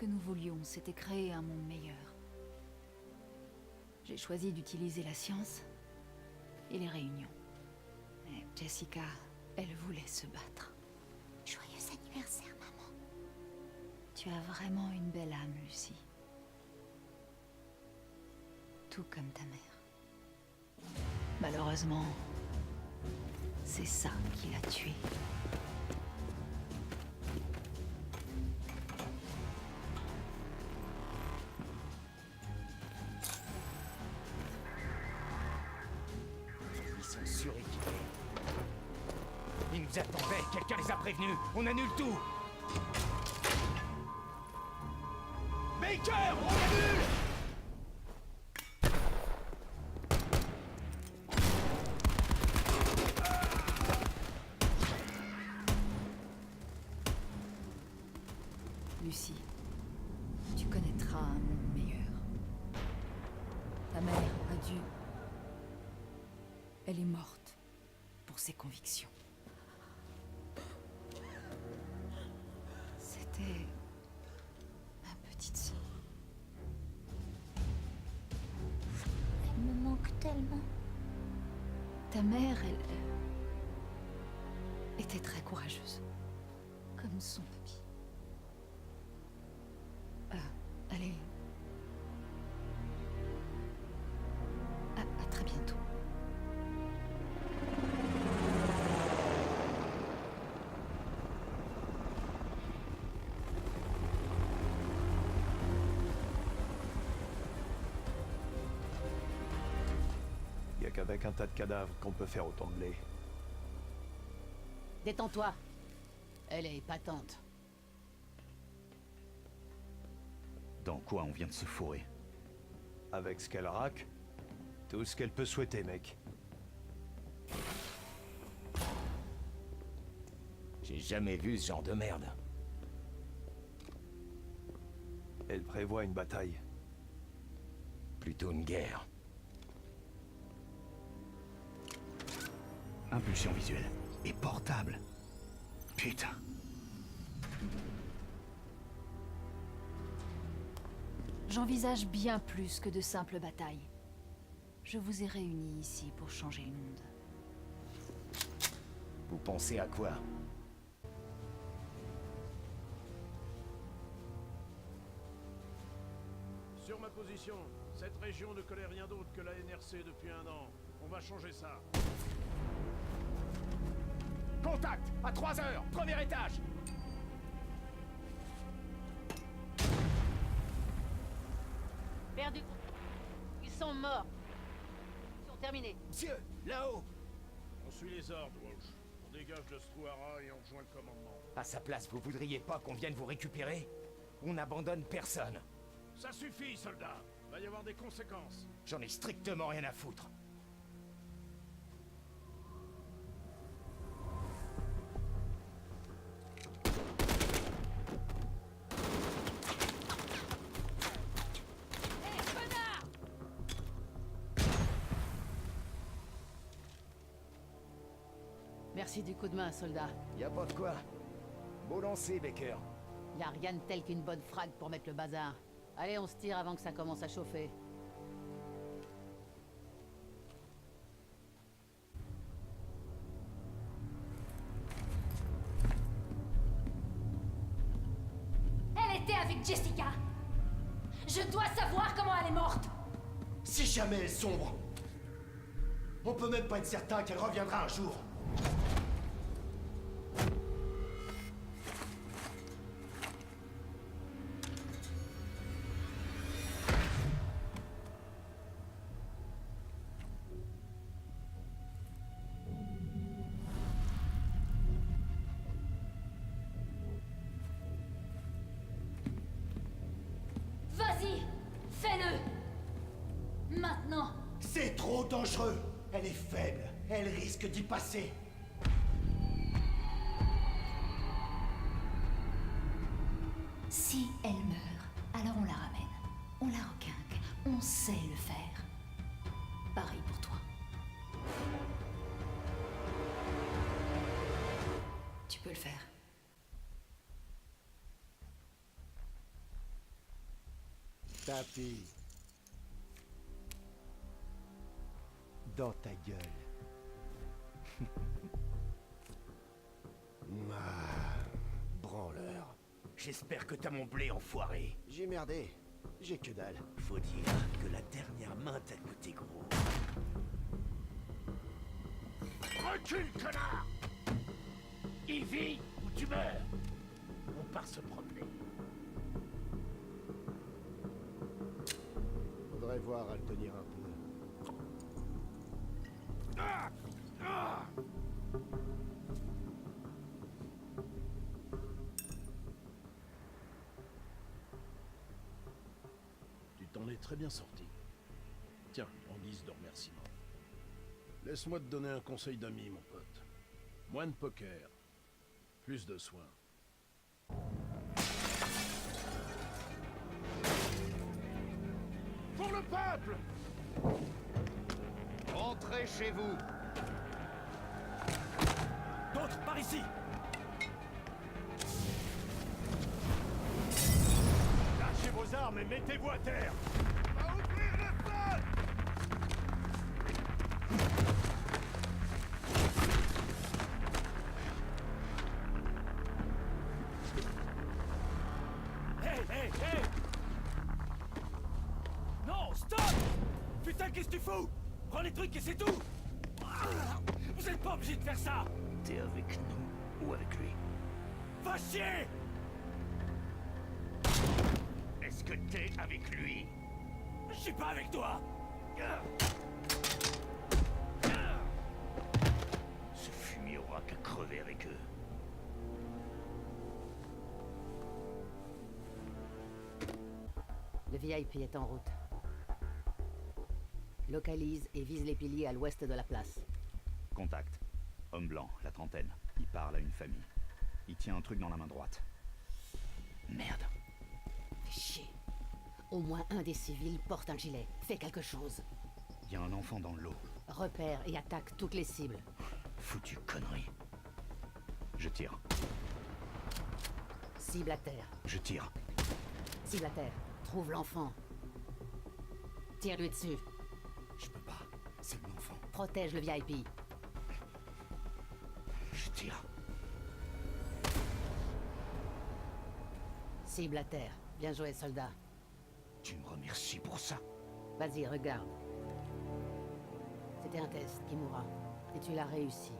que nous voulions, c'était créer un monde meilleur. J'ai choisi d'utiliser la science et les réunions. Et Jessica, elle voulait se battre. Joyeux anniversaire, maman. Tu as vraiment une belle âme, Lucie. Tout comme ta mère. Malheureusement, c'est ça qui l'a tuée. Ils sont suréquipés. Ils nous attendaient, quelqu'un les a prévenus. On annule tout. Baker, on annule! Lucie, tu connaîtras un monde meilleur. Ta mère a dû... Elle est morte pour ses convictions. C'était... ma petite sœur. Elle me manque tellement. Ta mère, elle... était très courageuse. Comme son papy. Allez. À très bientôt. Y a qu'avec un tas de cadavres qu'on peut faire autant de blé. Détends-toi. Elle est épatante. Dans quoi on vient de se fourrer? Avec ce qu'elle raque, tout ce qu'elle peut souhaiter, mec. J'ai jamais vu ce genre de merde. Elle prévoit une bataille. Plutôt une guerre. Impulsion visuelle. Et portable. Putain. J'envisage bien plus que de simples batailles. Je vous ai réunis ici pour changer le monde. Vous pensez à quoi? Sur ma position, cette région ne connaît rien d'autre que la NRC depuis 1 an. On va changer ça. Contact! À 3 heures! Premier étage! Perdu. Ils sont morts. Ils sont terminés. Monsieur! Là-haut! On suit les ordres, Walsh. On dégage de Struara et on rejoint le commandement. À sa place, vous voudriez pas qu'on vienne vous récupérer? On n'abandonne personne. Ça suffit, soldat. Va y avoir des conséquences. J'en ai strictement rien à foutre. Merci du coup de main, soldat. Y a pas de quoi. Beau lancer, Baker. Y a rien de tel qu'une bonne frague pour mettre le bazar. Allez, on se tire avant que ça commence à chauffer. Elle était avec Jessica. Je dois savoir comment elle est morte. Si jamais elle sombre, on peut même pas être certain qu'elle reviendra un jour. Vas-y, fais-le. Maintenant. C'est trop dangereux. Elle est faible. Elle risque d'y passer. Si elle meurt, alors on la ramène. On la requinque. On sait le faire. Pareil pour toi. Tu peux le faire. Tapis. Dans ta gueule. Ah, branleur. J'espère que t'as mon blé, enfoiré. J'ai merdé. J'ai que dalle. Faut dire que la dernière main t'a coûté gros. Recule, connard! Il vit ou tu meurs. On part se promener. Faudrait voir à le tenir un peu. Tu t'en es très bien sorti. Tiens, en guise de remerciement. Laisse-moi te donner un conseil d'ami, mon pote. Moins de poker. Plus de soins. Pour le peuple! Rentrez chez vous. D'autres, par ici! Lâchez vos armes et mettez-vous à terre! On va ouvrir le feu! Hé, hé, hé! Non, stop! Putain, qu'est-ce que tu fous? Prends les trucs et c'est tout! Vous êtes pas obligé de faire ça! T'es avec nous ou avec lui? Va chier! Est-ce que t'es avec lui? Je suis pas avec toi! Ce fumier aura qu'à crever avec eux. Le VIP est en route. Localise et vise les piliers à l'ouest de la place. Contact. Homme blanc, la trentaine. Il parle à une famille. Il tient un truc dans la main droite. Merde. Fais chier. Au moins un des civils porte un gilet. Fais quelque chose. Il y a un enfant dans l'eau. Repère et attaque toutes les cibles. Foutue connerie. Je tire. Cible à terre. Je tire. Cible à terre. Trouve l'enfant. Tire-lui dessus. Je peux pas. C'est mon enfant. Protège le VIP. Je tire. Cible à terre. Bien joué, soldat. Tu me remercies pour ça. Vas-y, regarde. C'était un test qui mourra. Et tu l'as réussi.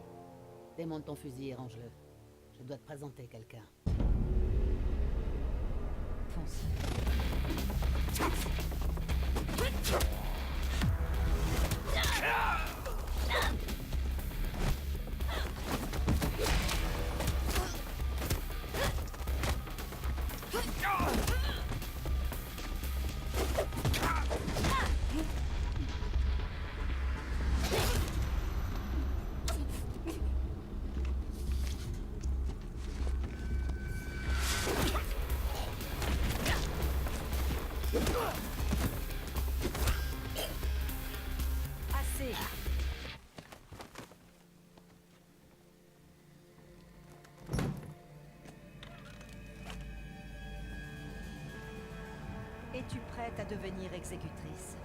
Démonte ton fusil et range-le. Je dois te présenter quelqu'un. Fonce. Assez. Es-tu prête à devenir exécutrice?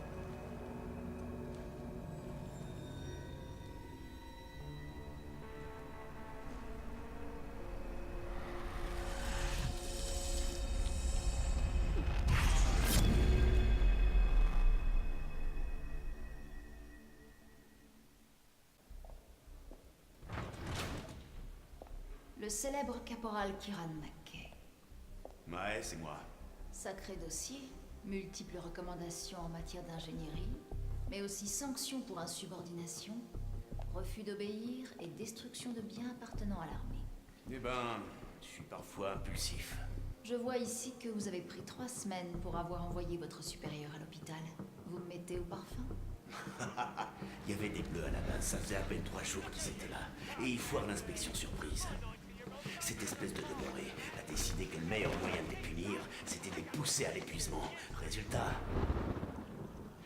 Le célèbre caporal Kieran McKay. Ouais, c'est moi. Sacré dossier, multiples recommandations en matière d'ingénierie, mais aussi sanctions pour insubordination, refus d'obéir et destruction de biens appartenant à l'armée. Eh ben, je suis parfois impulsif. Je vois ici que vous avez pris 3 semaines pour avoir envoyé votre supérieur à l'hôpital. Vous me mettez au parfum? Il y avait des bleus à la base, ça faisait à peine 3 jours qu'ils étaient là. Et ils foirent l'inspection surprise. Cette espèce de demeuré a décidé que le meilleur moyen de les punir, c'était de les pousser à l'épuisement. Résultat,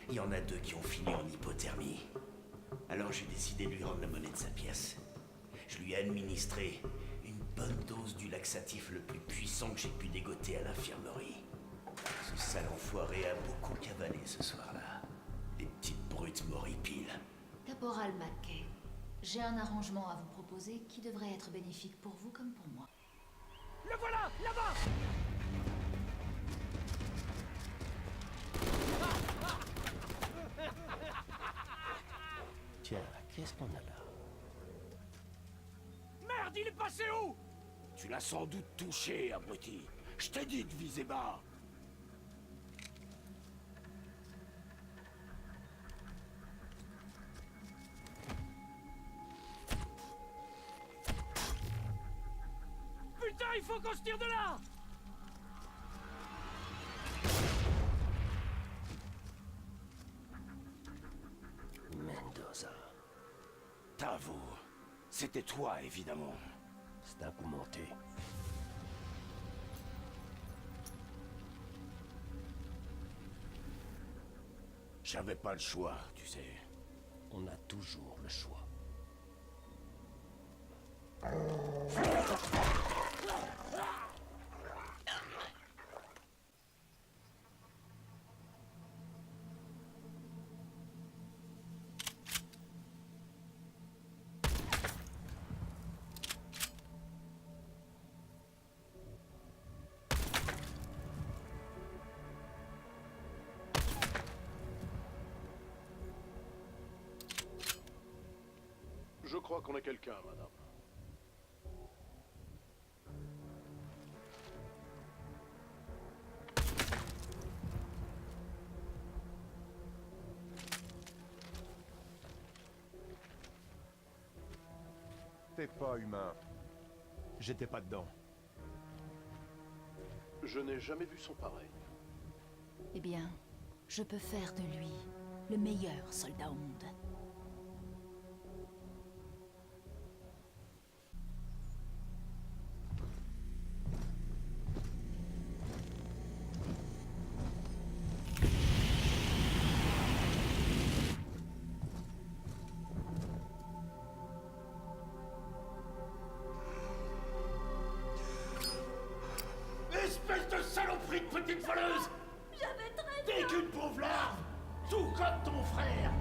il y en a 2 qui ont fini en hypothermie. Alors j'ai décidé de lui rendre la monnaie de sa pièce. Je lui ai administré une bonne dose du laxatif le plus puissant que j'ai pu dégoter à l'infirmerie. Ce sale enfoiré a beaucoup cavané ce soir-là. Les petites brutes m'horripilent. Caporal McKay, j'ai un arrangement à vous proposer qui devrait être bénéfique pour vous comme pour moi. Le voilà, là-bas! Tiens, qu'est-ce qu'on a là? Merde, il est passé où? Tu l'as sans doute touché, abruti. Je t'ai dit de viser bas. Putain, il faut qu'on se tire de là! Mendoza. T'avoue, c'était toi, évidemment. C'est un coup monté. J'avais pas le choix, tu sais. On a toujours le choix. Je crois qu'on a quelqu'un, madame. T'es pas humain. J'étais pas dedans. Je n'ai jamais vu son pareil. Eh bien, je peux faire de lui le meilleur soldat au monde. Espèce de saloperie de petite voleuse! J'avais très T'es qu'une pauvre larve! Tout comme ton frère!